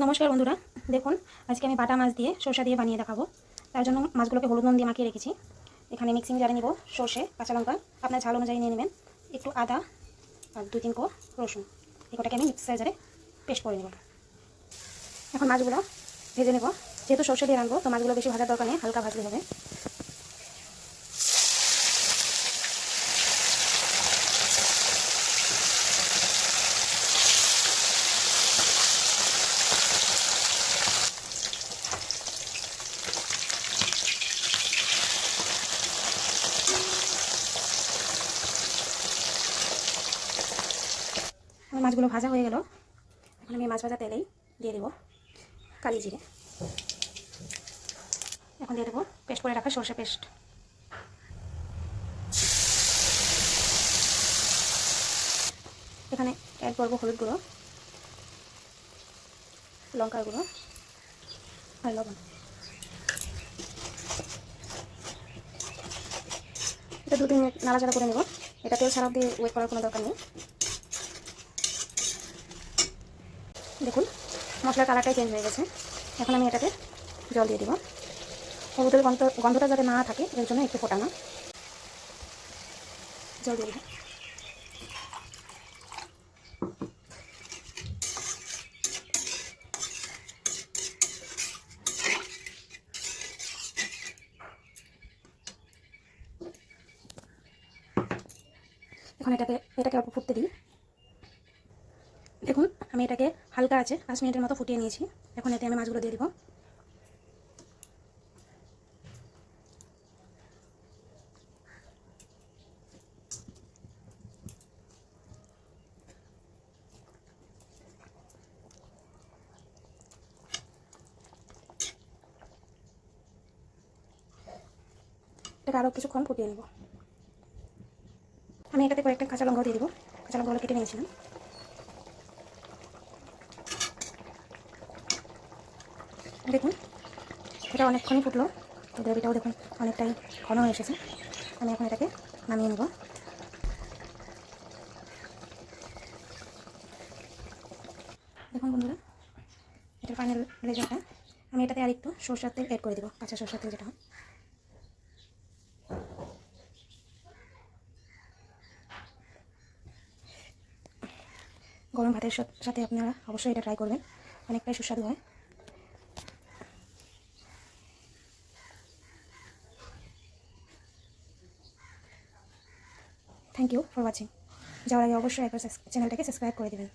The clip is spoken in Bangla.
নমস্কার বন্ধুরা, দেখুন আজকে আমি বাটা মাছ দিয়ে সরষা দিয়ে বানিয়ে দেখাবো। তার জন্য মাছগুলোকে হলুদ নুন দিয়ে মাখিয়ে রেখেছি। এখানে মিক্সিং জারে নিব সর্ষে, কাঁচা লঙ্কা, আপনার ঝাল অনুযায়ী নিয়ে নেবেন, একটু আদা আর 2-3 কোয়া রসুন। এগুলোটাকে আমি মিক্সার জারে পেস্ট করে নেব। এখন মাছগুলো ভেজে নেব। যেহেতু সর্ষে দিয়ে রাখবো তো মাছগুলো বেশি ভাজার দরকার নেই, হালকা ভাজলে হবে। আমার মাছগুলো ভাজা হয়ে গেল। এখন আমি মাছ ভাজা তেলেই দিয়ে দেবো কালি জিরে। এখন দিয়ে দেবো পেস্ট করে রাখা সর্ষে পেস্ট। এখানে অ্যাড করবো হলুদ গুঁড়ো, লঙ্কার গুঁড়ো আর লবণ। এটা 2-3 মিনিট নাড়াচাড়া করে নেব। এটা তেল ছাড়া দিয়ে ওয়েট করার কোনো দরকার নেই। দেখুন মশলার কালারটাই চেঞ্জ হয়ে গেছে। এখন আমি এটাতে জল দিয়ে দিব। হলুদের গন্ধটা যাতে না থাকে এর জন্য একটু ফোটানো জল দিয়ে দিব। এখন এটাকে অল্প ফুটতে দিই। দেখুন আমি এটাকে হালকা আছে 5 মিনিটের মতো ফুটিয়ে নিয়েছি। এখন এতে আমি মাছগুলো দিয়ে দিব। এটাকে আরও কিছুক্ষণ ফুটিয়ে নেব। আমি এটাতে কয়েকটা কাঁচা লঙ্কা দিয়ে দিব। কাঁচা লঙ্কাগুলো কেটে নিয়েছিলাম। দেখুন এটা অনেকক্ষণই ফুটলো, তো গ্রেভিটাও দেখুন অনেকটাই ঘন হয়ে এসেছে। আমি এখন এটাকে নামিয়ে নেব। দেখুন বন্ধুরা এটার ফাইনাল রেজাল্টটা। আমি এটাতে আর একটু সরষের তেল অ্যাড করে দেবো, কাঁচা সরষের তেল যেটা হয়। গরম ভাতের সাথে আপনারা অবশ্যই এটা ট্রাই করবেন, অনেকটাই সুস্বাদু হয়। Thank you for watching. যাওয়ার আগে অবশ্যই একবার চ্যানেলটাকে সাবস্ক্রাইব করে দেবেন।